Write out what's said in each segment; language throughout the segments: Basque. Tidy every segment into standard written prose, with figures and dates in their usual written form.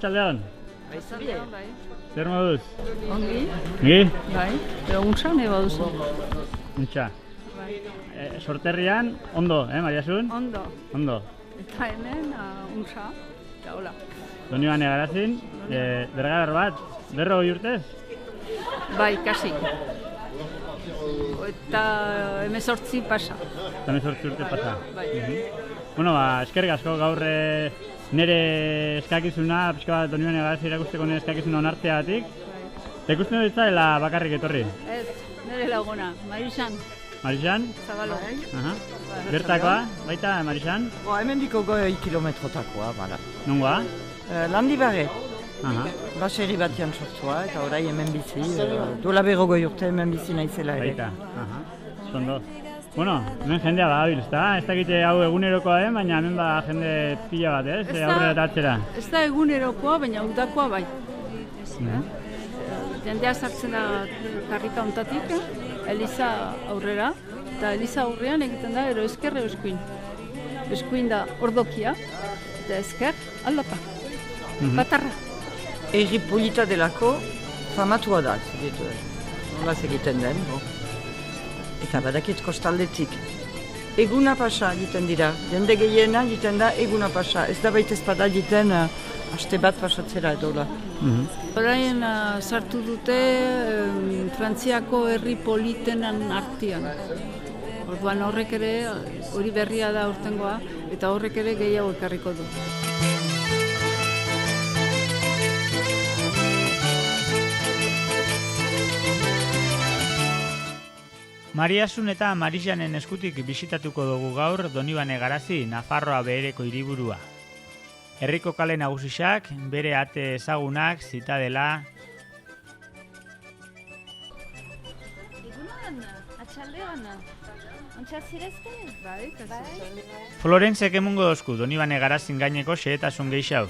arratsaldean. Bai. Zer moduz? Ongi? Gi? Bai. Untxa nahi baduzu. Untxa. Bai. Sorterrian, ondo, Mariasun? Ondo. Ondo. Eta hemen untxa. Eta hola. Donibane Garazin, bergarar bat, 40 urtez? Bai, kasi. Eta 18 pasa. 18 urte pasa. Bai. Bueno, eskerrik asko gaur nire eskakizuna, pixka bat Donibane Garazin irakusteko nire eskakizuna onartzeagatik. Eta ikusten dut dela bakarrik etorri? Ez, nire laguna, Marixan. Marixan? Zabalo. Bertakoa, baita Marixan? Hemen diko 2 kilometrotakoa, bala. Nongoa? Landibarre. Baserri batian sortua eta orai hemen bizi. Duela 40 urte hemen bizi naizela ere. Baita. Zondo. Bueno, hemen jendea badabil, ezta? Ez dakite hau egunerokoa den, baina hemen bada jende pila bat, ez? Aurrera eta atzera. Ez da egunerokoa, baina udakoa bai. Jendea sartzen da karrika ontatik, Eliza aurrera, eta Eliza aurrean egiten da ero esker ero eskuin. Eskuin da ordokia, eta esker aldapa, batarra. Erri polita delako famatua da, nolaz egiten den. Eta badakit kostaldetik. Eguna pasa egiten dira, jende gehiena egiten da eguna pasa. Ez da baita ezpada egiten aste bat pasatzera edola. Orain sartu dute Frantziako herri politenan artean. Orduan horrek ere, hori berria da aurtengoa, eta horrek ere gehiago ekarriko du. Mariasun eta Marixanen eskutik bisitatuko dugu gaur Donibane Garazi, Nafarroa behereko hiriburua. Herriko kale nagusiak, bere ate ezagunak, zitadela. Egunon, atxaldeon, ontsa zirezte? Bai. Florentzek emungo dozku Donibane Garazin gaineko xehetasun geixau.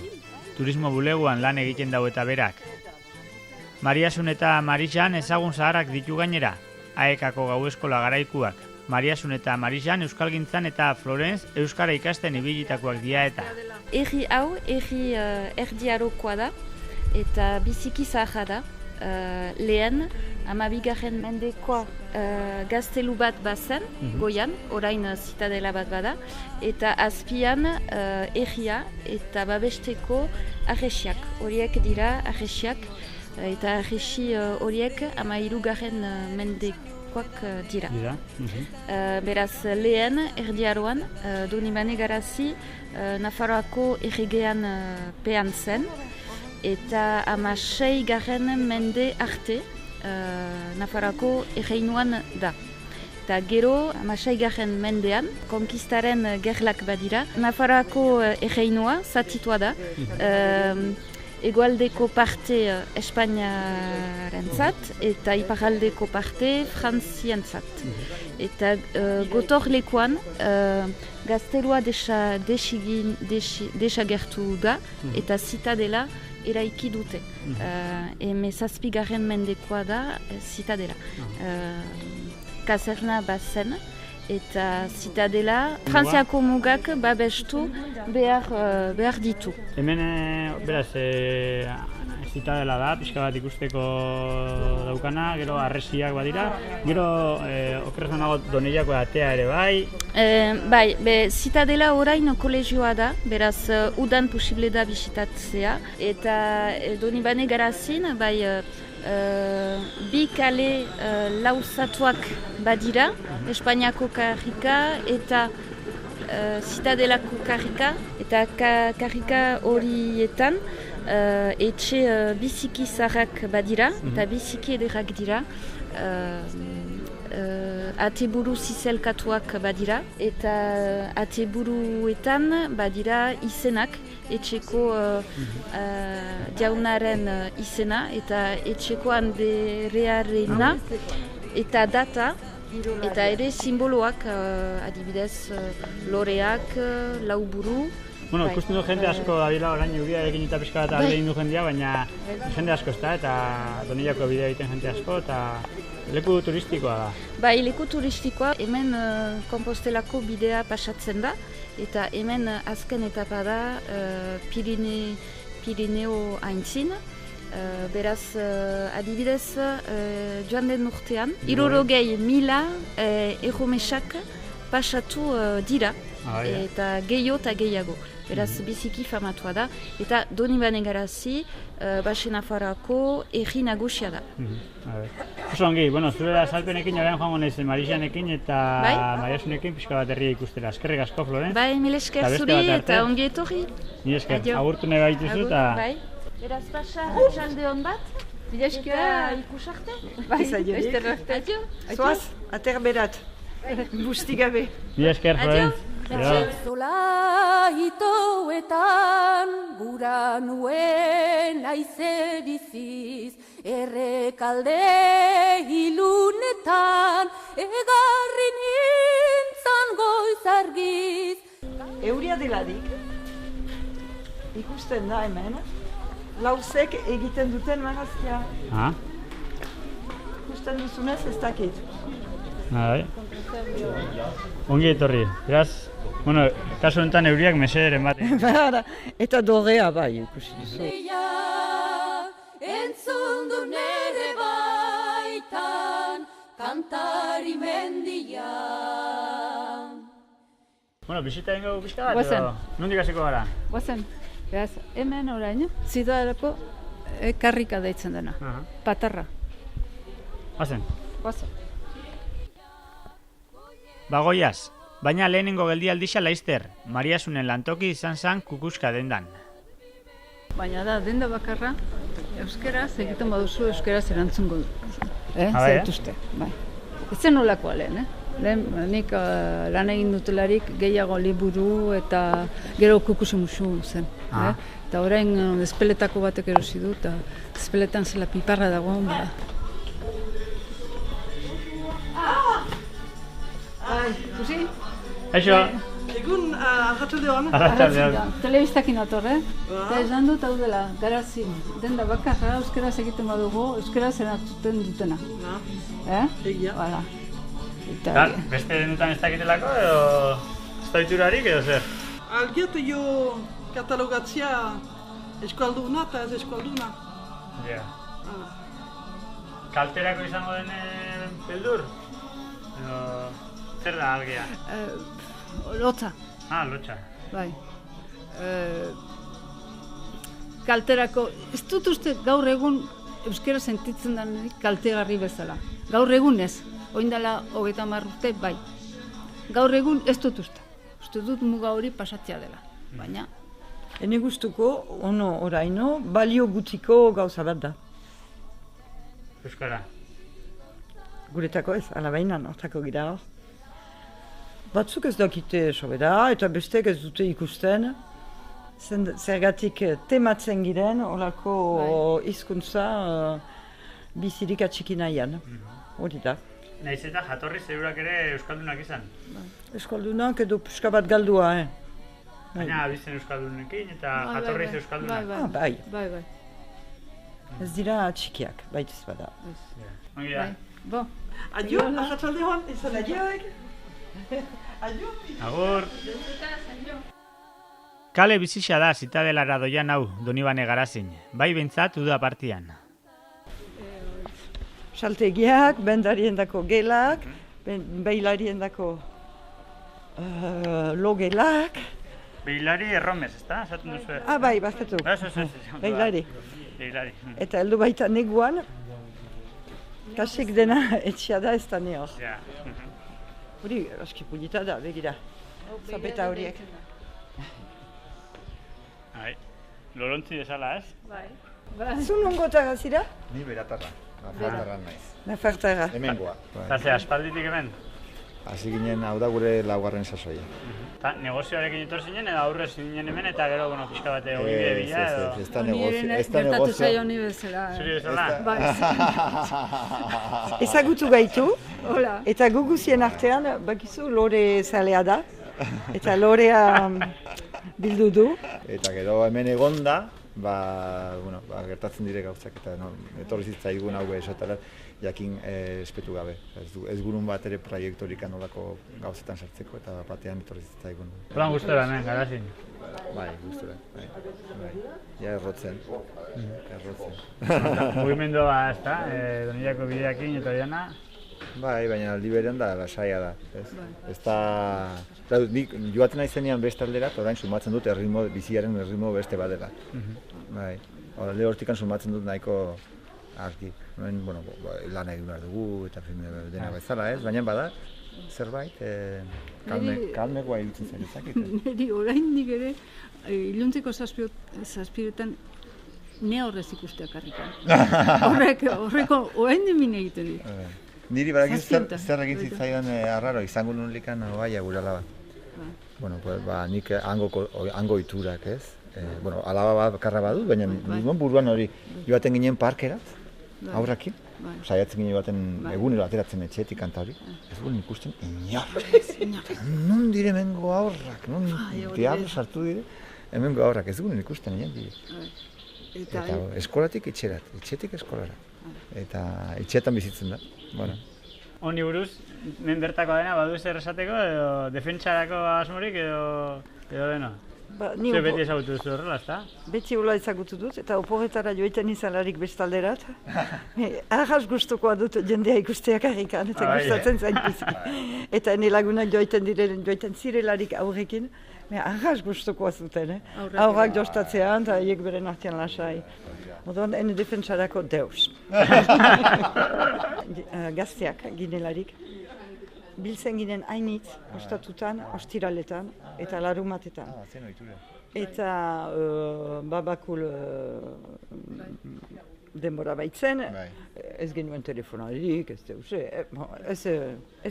Turismo buleguan lan egiten dau eta berak. Mariasun eta Marixan ezagun zaharrak ditu gainera. Aekako gau eskola garaikuak. Mariasun eta Marixan euskalgintzan eta Florentz euskara ikasten ibilitakoak dira eta. Erri hau, erri erdiarokoa da, eta biziki zaharra da. Lehen, 12. mendekoa gaztelu bat bazen, goian, orain zitadela bat bada, eta azpian erria eta babesteko arresiak. Horiek dira arresiak, eta arresi horiek 13. mendekoak dira. Beraz, lehen erdiaroan, Donibane Garazi Nafarroako erregean pean zen, eta 16. mende arte Nafarroako erreinuan da. Eta gero, 16. mendean, konkistaren gerlak badira, Nafarroako erreinua zatitua da, egoaldeko parte Espainiarentzat eta iparaldeko parte Frantzientzat. Eta gotorlekuan gaztelua desagertu da eta zitadela eraiki dute. 17. mendekoa da zitadela. Kaserna bazen eta zitadela Frantziako mugak babestu behar ditu. Hemen, beraz, zitadela da, pixka bat ikusteko daukana, gero arresiak badira, gero okerrezanago Doneiako atea ere bai. Bai, zitadela orain kolegioa da, beraz udan posible da bisitatzea, eta Donibane Garazin, bai, bi kale lauzatuak badira, Espainiako karrika eta zitadelako karrika, eta karrika horietan etxe biziki zaharrak badira, eta biziki ederrak dira, ateburu zizelkatuak badira, eta ateburuetan badira izenak, etxeko jaunaren izena, eta etxeko anderearena, eta data, eta ere simboloak, adibidez, loreak, lauburu. Bueno, ikusten du jende asko dabila orain ubiarekin eta pixka bat alde egin du jendea, baina jende asko ez da, eta Doneiako bidea egiten jende asko, eta leku turistikoa da. Bai, leku turistikoa, hemen Kompostelako bidea pasatzen da, eta hemen azken etapa da Pirineo aintzin. Beraz, adibidez, joan den urtean, 60.000 erromesak pasatu dira, eta gehiago eta gehiago. Beraz, biziki famatua da, eta Donibane Garazi, Baxe Nafarroako erri nagusia da. Oso ongi, zure azalpenekin orain joango naiz Marijanekin eta Mariasunekin pixka bat herria ikustera. Eskerrik asko, Florence. Bai, mil esker zuri eta ongi etorri. Ni esker, agurtu nahi baituzu eta... Beraz, pasa, atxalde hon bat. Mil esker. Ikusarte. Bai, Adio. Adio. Zoaz, ater berat. Busti gabe. Ni esker, Florence. Zola itoetan gura nuen aize biziz, errekalde ilunetan egarri nintzan goiz argiz. Euria deladik, ikusten da hemen, lauzek egiten duten marrazkia. Ikusten duzunez ez dakit. Ongi etorri, beraz, kasu honetan euriak mesederen batean. Eta dorrea bai, ikusi duzu. Entzun du nere baitan, kantari mendia. Bisita ingo pixka bat, Guazen. edo nondik hasiko gara? Guazen, beraz, hemen orain, zidarako karrika deitzen dena, patarra. Guazen. Guazen. Bagoiaz, baina lehenengo geldialdixa laizter, Mariasunen lantoki izan zen kukuska dendan. Baina da, denda bakarra, euskaraz egiten baduzu euskaraz erantzungo du. Zaituzte, bai. Ez zen nolakoa lehen, Lehen, nik lan egin dutelarik gehiago liburu eta gero kukusi musu zen. Eta orain espeletako batek erosi du, eta espeletan zela piparra dago, Ikusi? Eixo! Egun, arratsalde hon. Telebistakin ator, Eta esan dut hau dela, Garazi, denda bakarra, euskaraz egiten badugu, euskaraz erantzuten dutena. Egia. Hala. Beste dendutan ez dakitelako, edo ez da iturarik, edo zer? Algiatu jo katalogatzia eskualduna eta ez eskualduna. Kalterako izango den beldur? Edo zer da algia? Lotza. Lotxa. Bai. Kalterako, ez dut uste gaur egun euskara sentitzen denik kaltegarri bezala. Gaur egun ez, orain dela 30 urte bai. Gaur egun ez dut uste. Uste dut muga hori pasatzea dela, baina... Ene gustuko, oraino, balio gutiko gauza bat da. Euskara. Guretako ez, alabaina, nortako gira hor. Batzuk ez dakite sobera, eta bestek ez dute ikusten. Zergatik tematzen giren, olako hizkuntza bizirik atxiki nahian. Hori da. Naiz eta jatorri zeurak ere euskaldunak izan. Euskaldunak edo pixka bat galdua, Baina abizen euskaldunekin eta jatorriz euskaldunak. Bai. Ez dira txikiak, baitez bada. Ongi da. Bo. Adio, arratsalde hon, izan adioek. Adio. Agur. Kale bizixa da zitadelara doian hau, Donibane Garazin. Bai behintzat uda partian. Saltegiak, bendariendako gelak, beilariendako logelak. Beilari erromez, ezta? Esaten duzu. Bai, bazkatu. Beilari. Eta heldu baita neguan, kasik dena etxea da ez da ne hor. Hori, aski pulita da, begira. Zapeta horiek. Lorontzi desala, ez? Bai. Zu nongotara zira? Ni beratarra, nafartarra naiz. Nafartarra. Hemengoa. Eta ze aspalditik hemen? Hasi ginen, hau da gure laugarren sasoia. Eta negozioarekin etor zinen, edo aurrez zinen hemen, eta gero, pixka bat ogibide bila, edo... Ez da negozio. Gertatu zaio ni bezala. Zuri bezala? Bai. Ezagutu gaitu, Hola. eta guguzien artean, bakizu, lore zalea da. Eta lorea bildu du. Eta gero hemen egonda, gertatzen dire gauzak eta etorri zitzaigun hau esatara jakin espetu gabe. Ez gurun bat ere proiektorik anolako gauzetan sartzeko eta batean etorri zitzaigun. Plan gustora hemen, garazin. Bai, gustora. Ja errotzen. Mugimendua, ezta? Donillako bideakin eta diana. Bai, baina aldi berean da, lasaia da. Ez da... Nik joaten naizenean beste aldera, orain sumatzen dut biziaren erritmo beste badela. Bai, alde hortikan sumatzen dut nahiko argi. Lan egin behar dugu eta dena bezala ez, baina bada, zerbait, kalmekoa irutzen zen ezakit. Neri oraindik ere, iluntzeko zazpiretan ne horrez ikusteak harrikan. Horreko orain demin egiten dit. Niri badakizu zer egin zitzaidan arraro, izango nuen likan oaia gure alaba. Nik hango iturak ez. Alaba bakarra badu, baina buruan hori joaten ginen parkerat, aurrakin. Saiatzen ginen joaten egunero ateratzen etxetik kanta hori. Ez guen ikusten inor. Non dire hemengo aurrak, non diablo sartu dire. Hemengo aurrak ez guen ikusten ginen dire. Eta eskolatik etxerat, etxetik eskolara. Eta etxeetan bizitzen da. Honi buruz, men bertako dena, badu zer esateko edo defentsarako asmorik edo dena? Zer beti ezagutu duzu horrela, ezta? Beti hola ezagutu dut, eta oporretara joiten izalarik bestalderat. Arras gustukoa dut jendea ikusteak harrikan, eta gustatzen zain pizki. Eta ene lagunak joiten zirelarik aurrekin, arras gustukoa zuten, aurrak jostatzean, eta hiek beren artean lasai. Orduan, ene defentsarako deus. Gazteak ginelarik. Biltzen ginen hainitz, ostatutan, ostiraletan eta larumatetan. Eta babakul denbora baitzen, ez genuen telefonarik, ez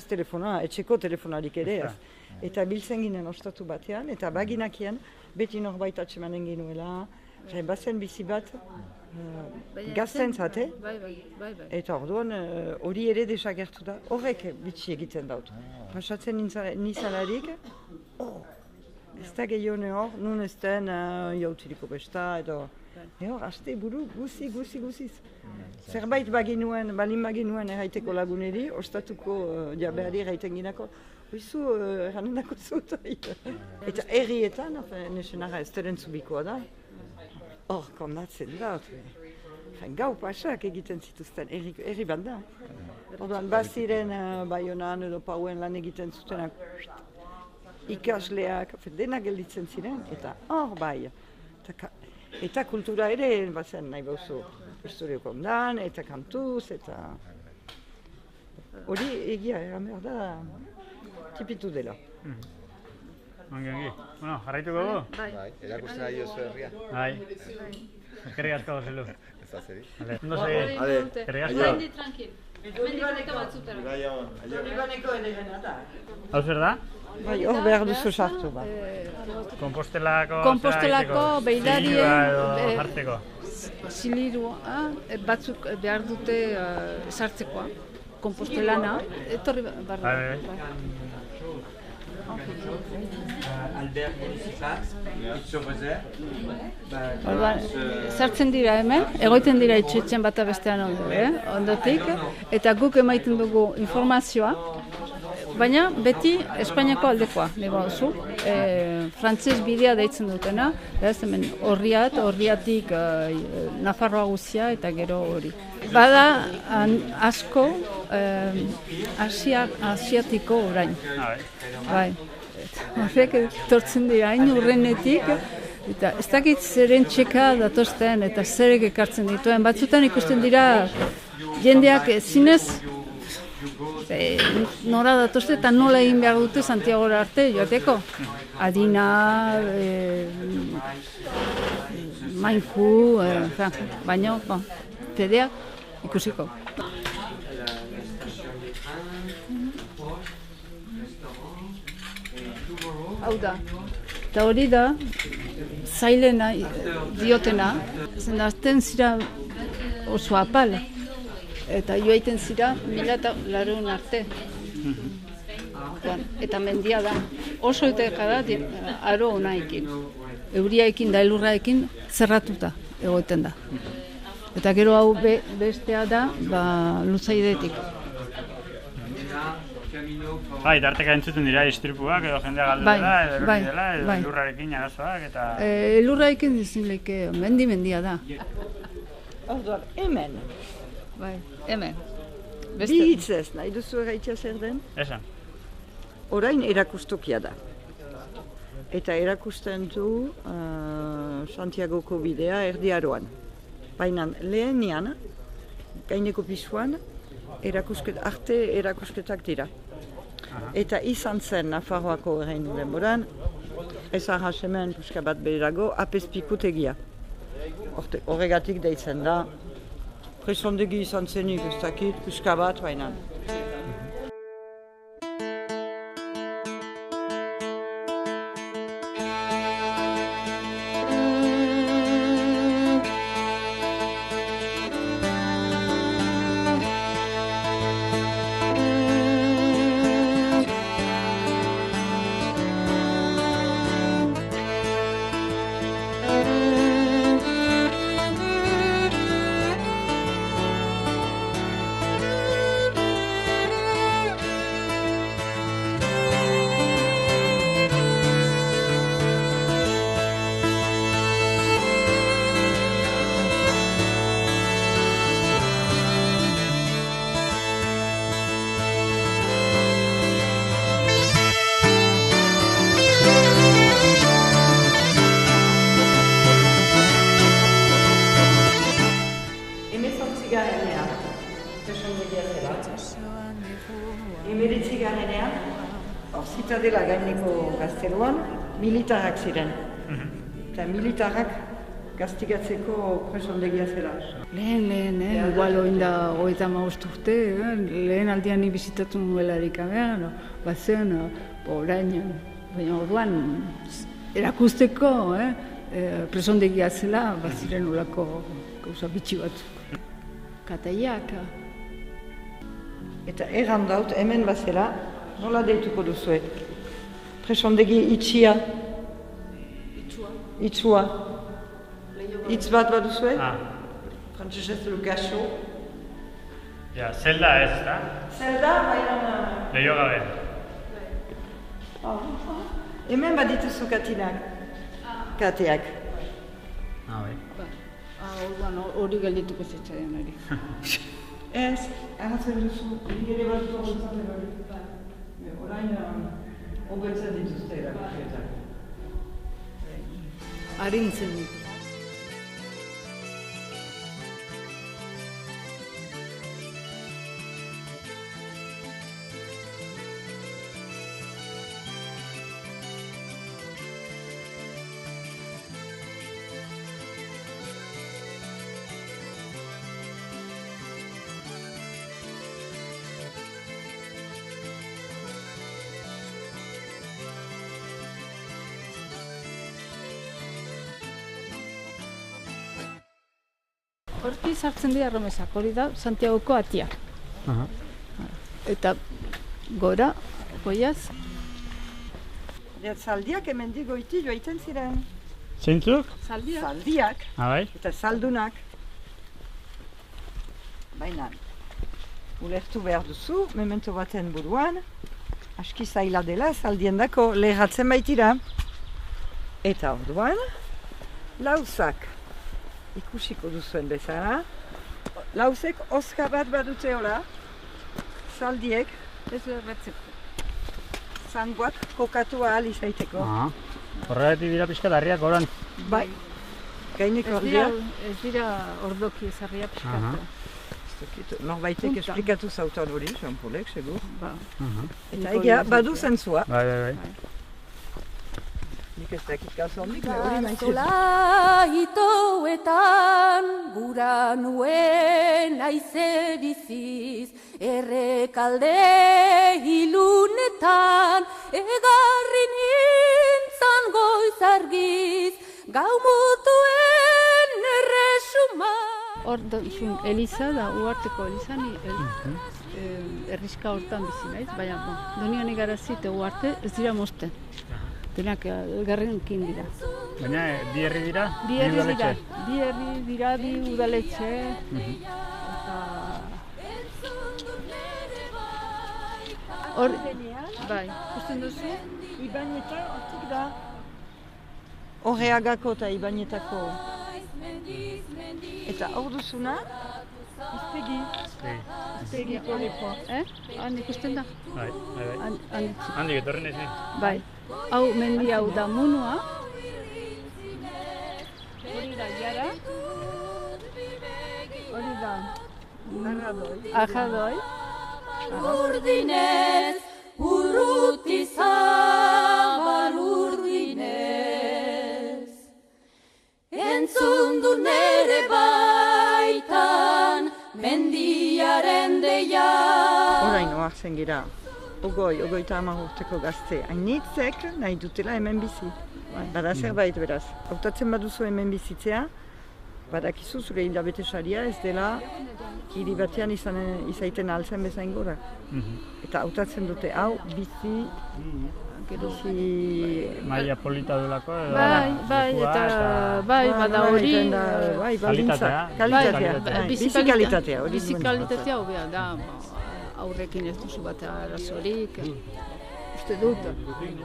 telefonoa, etxeko telefonarik ere ez. Eta biltzen ginen ostatu batean, eta baginakien beti norbait atsemanen ginuela, bazen bizi bat, gazten zate, eta orduan hori ere desagertu da, horrek bitxi egiten daut. Pasatzen nizalarik, ez da gehione hor, nun ez den jautiriko besta, edo hor, aste buru guziz. Zerbait balin baginuen erraiteko laguneri, ostatuko jabeari erraiten ginako, hoizu erranendako zut. Eta herrietan, nesenara ez teren zubikoa da, hor, kondatzen da, gau pasak egiten zituzten, herri banda. Orduan, baziren Baionan edo Pauen lan egiten zutenak, ikasleak, dena gelditzen ziren, eta hor bai. Eta kultura ere, bazen nahi bauzu, historioko ondan, eta kantuz, eta... Hori egia, eramer da, tipitu dela. Ongi. Jarraituko dugu? Bai, erakusten ari oso herria. Bai. Eskerrik asko, Joselu. Ez da zeri. Ondo segi. Eskerrik asko. Tranquil. Donibaneko elegena da. Hau zer da? Bai, hor behar duzu sartu, ba. Kompostelako behidarien jartzeko. Zilirua batzuk behar dute sartzekoa. Kompostelana, etorri barra. Sartzen dira hemen, egoiten dira itxoitzen bata bestean ondotik, eta guk emaiten dugu informazioa, baina beti Espainiako aldekoa, nahi zu, frantzez bidea deitzen dutena, hemen horriatik Nafarroa guzia eta gero hori. Bada asko asiatiko orain. Bai. Horrek etortzen dira hain urrenetik, eta ez dakit zeren txeka datozten eta zerek ekartzen dituen. Batzutan ikusten dira jendeak zinez nora datozte eta nola egin behar dute Santiagora arte joateko. Adina, mainku, baina fedeak ikusiko. Hau da, eta hori da, zailena diotena, zen azten zira oso apal, eta joaiten zira 1000 arte. Eta mendia da, oso eteka da aro honaikin. euriaekin da elurraekin zerratuta egoten da. Eta gero hau bestea da, luzaidetik. Bai, tarteka entzuten dira istripuak edo jendea galdu dela, edo erori dela, edo elurrarekin arazoak eta... Elurraekin dizinleike mendia da. Orduan, hemen. Bai, hemen. Bi hitzez, nahi duzu erraitea zer den? Esan. Orain erakustokia da. Eta erakusten du Santiagoko bidea Erdiaroan. Baina lehenian, gaineko pisuan, arte erakusketak dira. Eta izan zen Nafarroako errein denboran, ez ahas hemen puska bat behirago, apezpikutegia. Horregatik deitzen da, presondegi izan zenik ez dakit, puska bat baina. Zitadela gaineko gazteluan, militarrak ziren. Eta militarrak gaztigatzeko presondegia zela. Lehen, igual oinda 35 urte, lehen aldian ni bizitatu nuelarik abean, bazen, orain, baina orduan erakusteko, presondegia zela, baziren olako gauza bitxi batzuk. Kataiak. Eta erran daut, hemen bazela, nola deituko duzue? Presondegi itxia. Itxua. Itz bat baduzue? Frantzesez du gaxo. Ja, zelda ez, da? Zelda, baina... Leio gabe. Hemen badituzu katinak. Kateak. Bai. Hori geldituko zitzaidan hori. Ez, arrazen duzu, nire bat dugu hori. Orain, hobetzen dituzte erakuketak. Arintzen dut. Horti sartzen dira Romesak, hori da Santiagoko atia. Eta gora, goiaz. Zaldiak hemendik goiti joaiten ziren. Zeintzuk? Zaldiak. Bai. Eta zaldunak. Baina, ulertu behar duzu, memento baten buruan, aski zaila dela zaldiendako lehatzen baitira. Eta orduan, lauzak. Ikusiko duzuen bezala. Lauzek oska bat badute hola, zaldiek, ez erretzeko. Zangoak kokatu ahal izaiteko. Horregatik dira pixka darriak oran. Bai, gaineko ordia. Ez dira ordoki ezarria pixkatu. Norbaitek esplikatu zautan hori, Jean-Paulek, segur. Eta egia, badu zentzua. Bai. Nik ez dakit gazondik, hori maitzen. Garzola itoetan, gura nuen aize biziz, errekalde ilunetan, egarri nintzan goiz argiz, gau mutuen erresuma. Hor da, Eliza da, Uarteko Eliza, erriska hortan bizi naiz, baina Donianik garazi eta Uarte ez dira mozten. denak elgarrenkin dira. Baina, bi herri dira? Bi herri udaletxe? dira, bi herri dira, bi udaletxe, eta... Hor, bai, ikusten duzu? Ibañeta, hortik da. Horreagako eta Ibañetako. Eta hor duzuna, izpegi. Izpegiko lepoa. Han ikusten da? Bai. Han Handik, etorren ez ni? bai. Hau, mendi hau da munua. Hori da jara. Hori da Ajadoi. Urdinez, urruti zabal urdinez. Entzun du nere baitan, mendiaren deia. Orain oartzen gira, ogoita 10 urteko gazte. Hainitzek nahi dutela hemen bizi. Bada zerbait beraz. Hautatzen baduzu hemen bizitzea, badakizu zure hilabete saria ez dela hiri batean izaiten altzen bezain gora. Eta hautatzen dute hau bizi... Maila polita duelako edo... Bai, eta bai, bada hori... Kalitatea. Bizi kalitatea. Bizi kalitatea hobea da, aurrekin ez duzu bat arazorik, uste dut.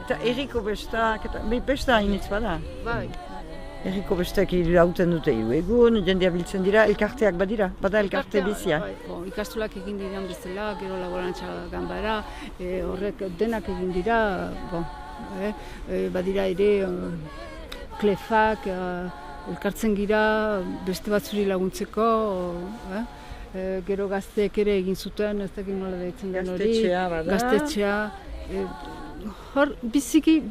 Eta erriko bestak, besta hainitz bada. Bai. Erriko bestak irauten dute egun, jendea biltzen dira, elkarteak badira, bada elkarte bizia. Ikastolak egin diren bezala, gero laborantza ganbara, horrek denak egin dira, badira ere klefak, elkartzen gira beste batzuri laguntzeko, gero gazteek ere egin zuten, ez dakit nola deitzen den hori. Gaztetxea bada. Gaztetxea. Hor, biziki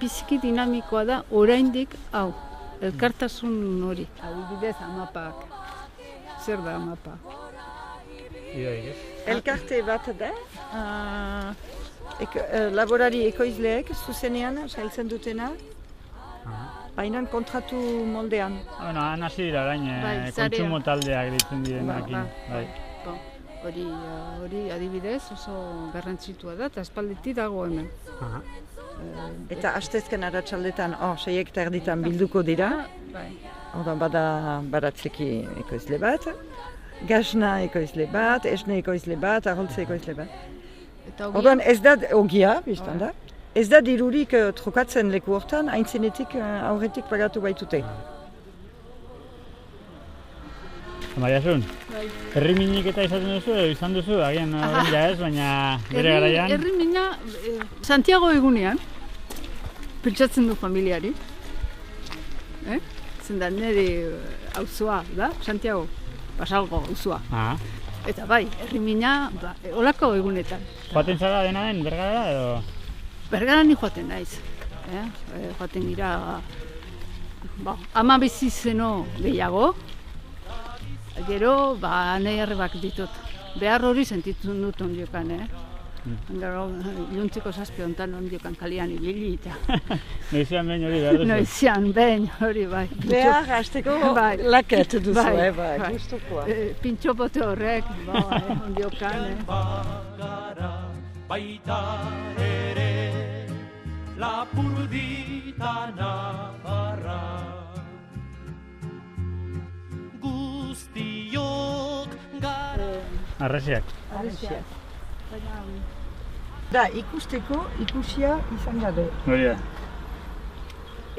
dinamikoa da, oraindik hau. Elkartasun hori. Adibidez, amapak. Zer da amapa? Elkarte bat da, laborari ekoizleek zuzenean sailtzen dutena, baina kontratu moldean. Han hasi dira orain, kontsumo taldeak ditzen direnakin. Hori adibidez oso garrantzitua da, eta aspalditik dago hemen. Eta astezken arratsaldetan 6:30 bilduko dira. Ordan bada baratzeki ekoizle bat, gazna ekoizle bat, esne ekoizle bat, arholtze ekoizle bat. Ordan ez da ogia, biztan da. Ez da dirurik trukatzen leku hortan, aintzinetik aurretik pagatu baitute. Mariasun, herriminik eta izaten duzu edo izan duzu, agian orain ja ez, baina bere garaian. Herrimina Santiago egunean, pentsatzen du familiari. Zenda nire auzoa da, Santiago, Basalgo auzoa. Eta bai, herrimina olako egunetan. Joaten zara dena den, Bergarara edo? Bergara ni joaten naiz. Joaten gira, ama bizi zeno gehiago. Gero, nahi arrebak ditut. Behar hori sentitzen dut ondiokan, Gero, iluntziko 7 honetan ondiokan kalian ibili eta... Noizean behin hori behar duzu? Noizean behin hori, bai. Behar hasteko laket duzu, bai. Gustukoa. Pintxopote horrek, ondiokan, Baita ere, lapurdita nabarra. Arresiak. Da, ikusteko, ikusia izan gabe. Hori da.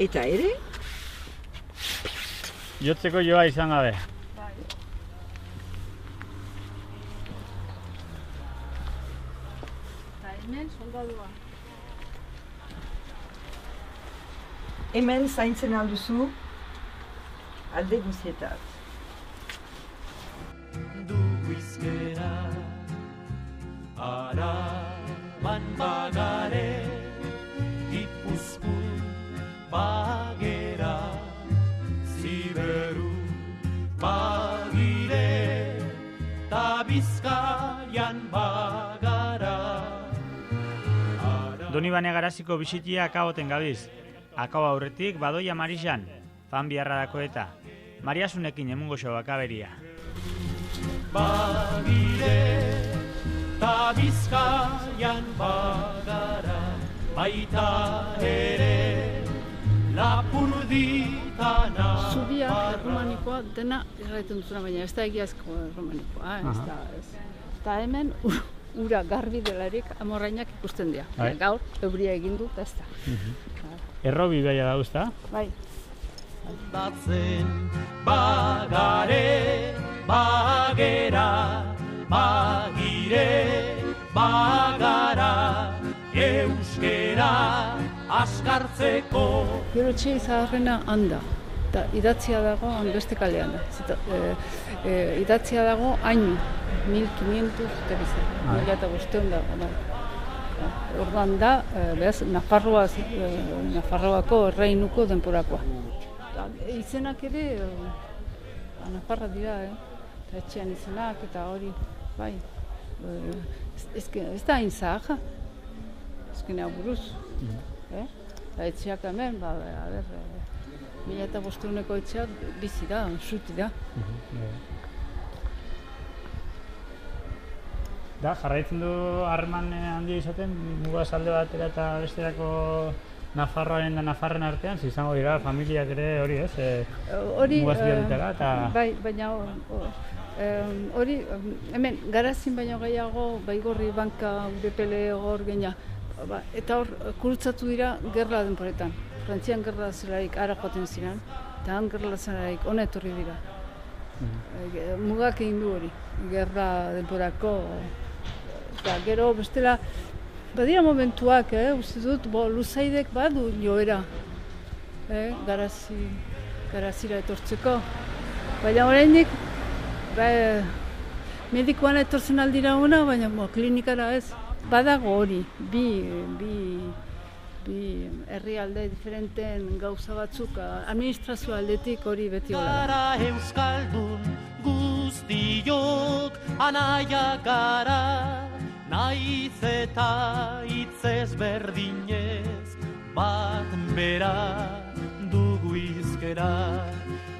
Eta ere? Jotzeko joa izan gabe. Eta hemen soldadua. Hemen zaintzen alduzu alde guztietat. Araban bagare, Gipuzkoan bagera, Ziberu bagire, ta Bizkaian bagara. Donibane Garaziko bisitia akaoten gabiz. Akao aurretik badoia Marijan, fan biharradako eta Mariasunekin emungo xo bakaberia. Bagire, ta Bizkaian bagara, baita ere Lapurditana Zubiak, erromanikoa, dena erraiten duzuna, baina ez da egiazko erromanikoa, ez da, ez. Eta hemen, ura garbi delarik amorrainak ikusten dira. Bai. Gaur, euria egin du, eta ez da. Errobi beia da, usta? Bai. Batzen bagare, bagera, bagire, bagara, euskera askartzeko. Gero etxe zaharrena handa, eta idatzia dago han beste kalean da. Idatzia dago hainu, 1500 eta bizar, 1500 dago. Orduan da, behaz, Nafarroako erreinuko denporakoa. Izenak ere, Nafarra dira, eta etxean izenak eta hori, bai. Ez da hain zaharra, ezkenea buruz. Eta etxeak hemen, a ber, 1500ko etxeak bizi da, suti da. Da, jarraitzen du harreman handia izaten, mugaz alde batera eta besterako Nafarroaren da Nafarren artean, izango dira familiak ere hori ez, mugaz bilatutela eta... Bai, baina hori, hemen, garazin baino gehiago, Baigorri, Banka, Urepele, hor geina. Eta hor, kurutzatu dira gerla denporetan. Frantzian gerla zelarik ara joaten ziren, eta han gerla zelarik hona etorri dira. Mugak egin du hori, gerra denporako. Eta gero bestela, badira momentuak, uste dut, Luzaidek badu joera, garazira etortzeko. Baina oraindik, medikoan etortzen aldira ona, baina klinikara ez. Badago hori, bi herrialde diferenten gauza batzuk, administrazio aldetik hori beti hola. Gara euskaldun guztiok anaiak gara, naiz eta hitz ezberdinez, bat bera dugu hizkera.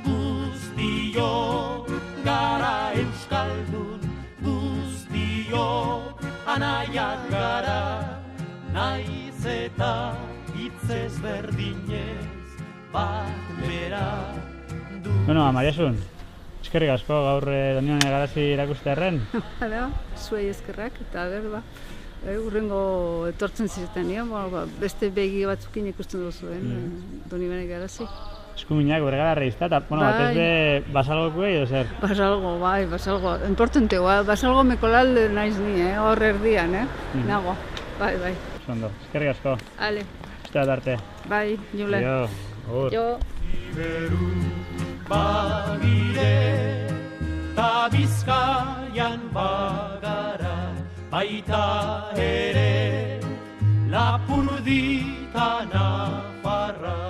Guztiok gara euskaldun guztiok anaiak gara, naiz eta hitz ezberdinez, bat bera du. Bueno, Mariasun, eskerrik asko gaur Donibane Garazi erakustearren. Hala, zuei eskerrak, eta berba, urrengo etortzen ziretan nion, beste begi batzukin ikusten duzuen, Donibane Garazi. Eskuminak bergarra izta, eta, bueno, batez be, basalgokuei edo zer? Basalgo, bai, basalgo, importanteoa, basalgo mekolalde naiz ni, hor erdian, nago, bai. Ondo, eskerrik asko. Ale. Uste bat arte. Bai, jule. Jo. Iberu bagire, ta Bizkaian bagara, baita ere Lapurdita Nafarra.